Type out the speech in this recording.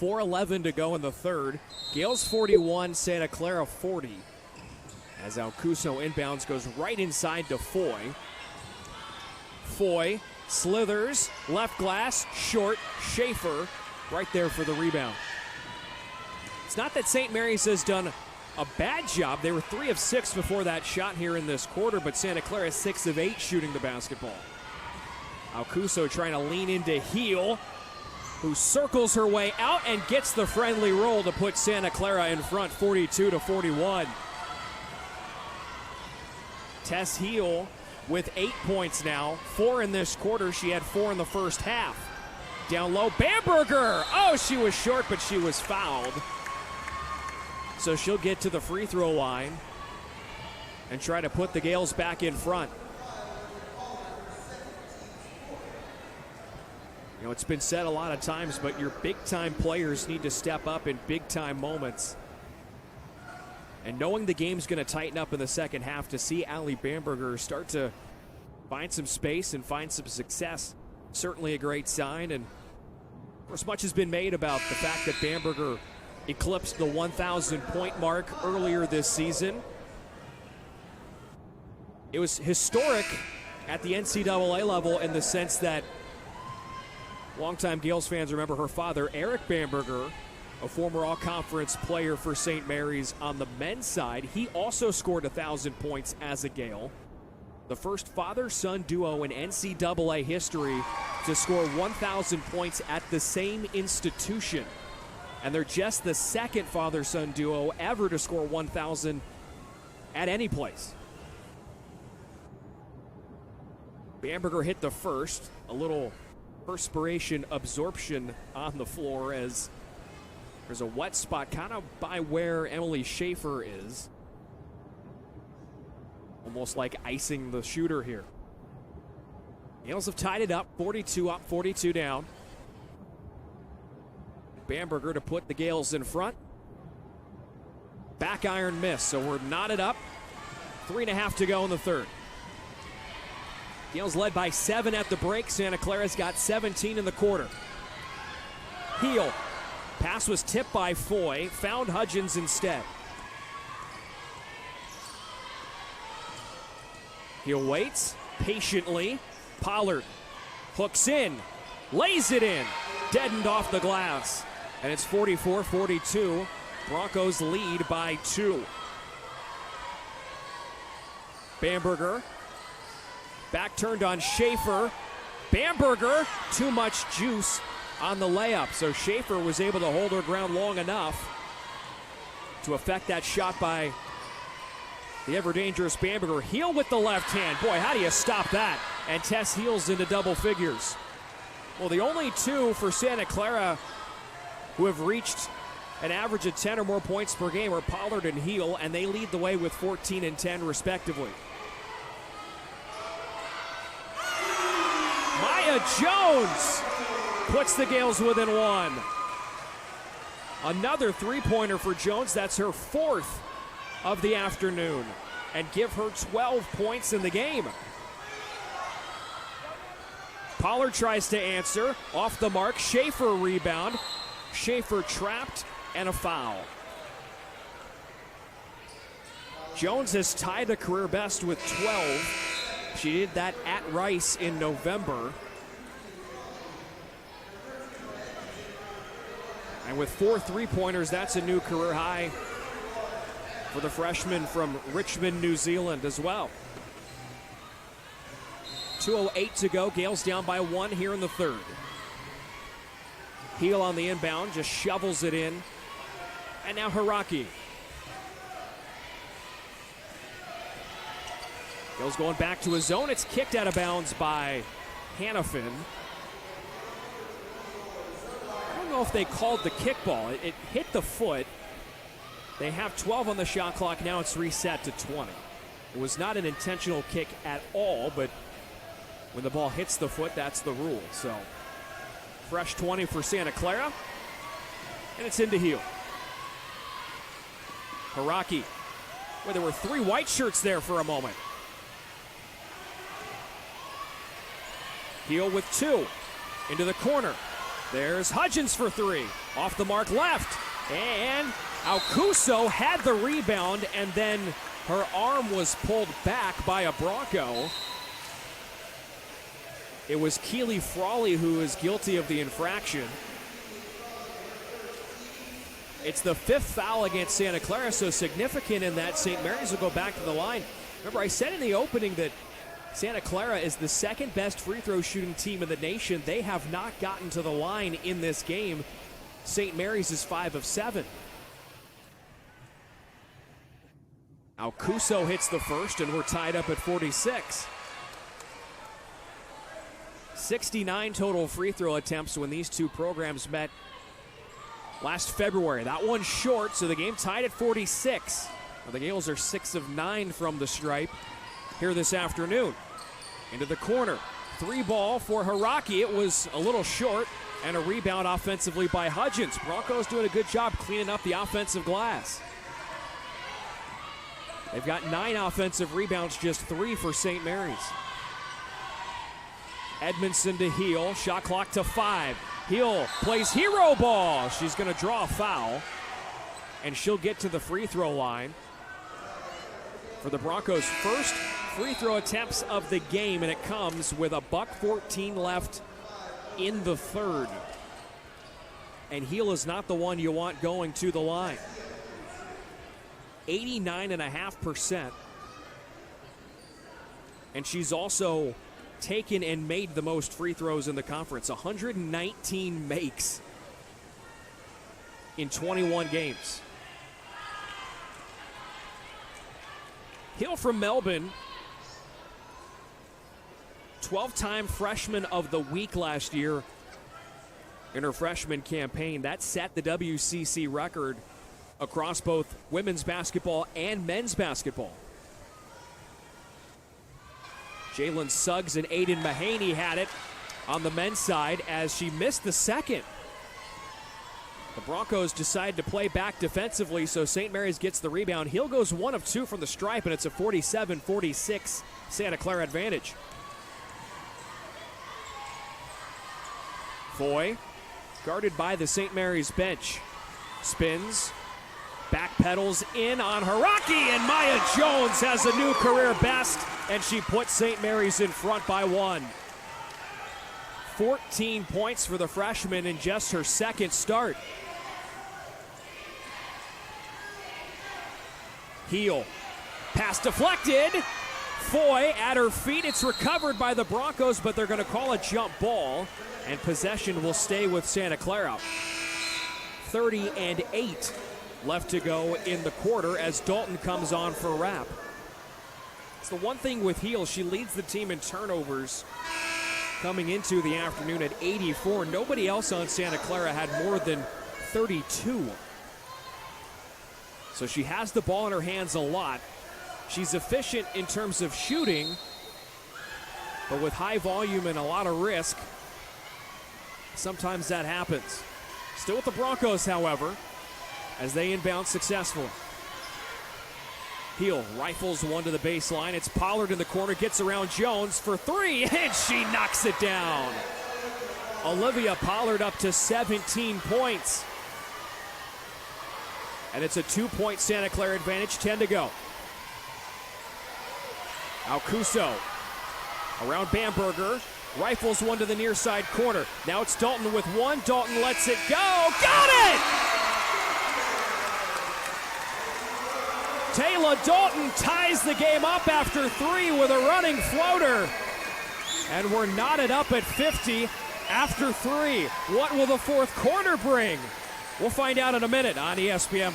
4:11 to go in the third. Gales 41, Santa Clara 40. As Alcuso inbounds, goes right inside to Foy. Foy slithers, left glass, short, Schaefer right there for the rebound. It's not that St. Mary's has done a bad job. They were 3 of 6 before that shot here in this quarter, but Santa Clara 6 of 8 shooting the basketball. Alcuso trying to lean into Heel, who circles her way out and gets the friendly roll to put Santa Clara in front, 42-41. Tess Heel with 8 points now, 4 in this quarter. She had 4 in the first half. Down low, Bamberger. Oh, she was short, but she was fouled. So she'll get to the free throw line and try to put the Gales back in front. You know, it's been said a lot of times, but your big-time players need to step up in big-time moments. And knowing the game's going to tighten up in the second half, to see Allie Bamberger start to find some space and find some success, certainly a great sign. And of course, much has been made about the fact that Bamberger eclipsed the 1,000-point mark earlier this season. It was historic at the NCAA level in the sense that longtime Gales fans remember her father, Eric Bamberger, a former all-conference player for St. Mary's on the men's side. He also scored 1,000 points as a Gale. The first father-son duo in NCAA history to score 1,000 points at the same institution. And they're just the second father-son duo ever to score 1,000 at any place. Bamberger hit the first. A little perspiration absorption on the floor as there's a wet spot kind of by where Emily Schaefer is. Almost like icing the shooter here. Gales have tied it up, 42 up, 42 down. Bamberger to put the Gales in front. Back iron miss, so we're knotted up. 3.5 to go in the third. Gales led by 7 at the break. Santa Clara's got 17 in the quarter. Heel. Pass was tipped by Foy. Found Hudgens instead. Heel waits patiently. Pollard hooks in. Lays it in. Deadened off the glass. And it's 44-42. Broncos lead by 2. Bamberger. Back turned on Schaefer. Bamberger, too much juice on the layup. So Schaefer was able to hold her ground long enough to affect that shot by the ever-dangerous Bamberger. Heel with the left hand. Boy, how do you stop that? And Tess Heels into double figures. Well, the only two for Santa Clara who have reached an average of 10 or more points per game are Pollard and Heel, and they lead the way with 14 and 10 respectively. Maya Jones puts the Gales within 1. Another three-pointer for Jones. That's her 4th of the afternoon, and give her 12 points in the game. Pollard tries to answer. Off the mark. Schaefer rebound. Schaefer trapped, and a foul. Jones has tied the career best with 12. She did that at Rice in November. And with 4 three-pointers, that's a new career high for the freshman from Richmond, New Zealand as well. 2:08 to go. Gales down by 1 here in the third. Heel on the inbound, just shovels it in. And now Haraki. Gales going back to his zone. It's kicked out of bounds by Hannafin. I don't know if they called the kickball. It hit the foot. They have 12 on the shot clock. Now it's reset to 20. It was not an intentional kick at all, but when the ball hits the foot, that's the rule. So, fresh 20 for Santa Clara. And it's into Heel. Haraki. Well, there were 3 white shirts there for a moment. Heel with 2. Into the corner. There's Hudgens for 3. Off the mark left. And Alcuso had the rebound, and then her arm was pulled back by a Bronco. It was Keely Frawley who is guilty of the infraction. It's the 5th foul against Santa Clara, so significant in that St. Mary's will go back to the line. Remember, I said in the opening that Santa Clara is the 2nd best free throw shooting team in the nation. They have not gotten to the line in this game. St. Mary's is 5 of 7. Alcuso hits the first, and we're tied up at 46. 69 total free throw attempts when these two programs met last February. That one short, so the game tied at 46. Well, the Gales are 6 of 9 from the stripe here this afternoon. Into the corner. 3 ball for Haraki. It was a little short, and a rebound offensively by Hudgens. Broncos doing a good job cleaning up the offensive glass. They've got 9 offensive rebounds, just 3 for St. Mary's. Edmondson to Heel, shot clock to 5. Heel plays hero ball. She's going to draw a foul, and she'll get to the free throw line for the Broncos' first free throw attempts of the game, and it comes with a $1:14 left in the third. And Heel is not the one you want going to the line. 89.5%. And she's also taken and made the most free throws in the conference. 119 makes in 21 games. Hill from Melbourne, 12-time freshman of the week last year in her freshman campaign. That set the WCC record across both women's basketball and men's basketball. Jalen Suggs and Aiden Mahaney had it on the men's side as she missed the second. The Broncos decide to play back defensively, so St. Mary's gets the rebound. Hill goes 1 of 2 from the stripe, and it's a 47-46 Santa Clara advantage. Foy, guarded by the St. Mary's bench, spins, backpedals in on Haraki, and Maya Jones has a new career best, and she puts St. Mary's in front by 1. 14 points for the freshman in just her second start. Heel, pass deflected. Foy at her feet. It's recovered by the Broncos, but they're going to call a jump ball, and possession will stay with Santa Clara. 30-8 left to go in the quarter as Dalton comes on for wrap. It's the one thing with Heel, she leads the team in turnovers coming into the afternoon at 84. Nobody else on Santa Clara had more than 32. So she has the ball in her hands a lot. She's efficient in terms of shooting, but with high volume and a lot of risk, sometimes that happens. Still with the Broncos, however, as they inbound successfully. Heel rifles one to the baseline. It's Pollard in the corner, gets around Jones for 3, and she knocks it down. Olivia Pollard up to 17 points. And it's a 2-point Santa Clara advantage, 10 to go. Alcuso around Bamberger, rifles one to the near side corner. Now it's Dalton with 1. Dalton lets it go. Got it! Taylor Dalton ties the game up after 3 with a running floater. And we're knotted up at 50 after 3. What will the fourth quarter bring? We'll find out in a minute on ESPN+.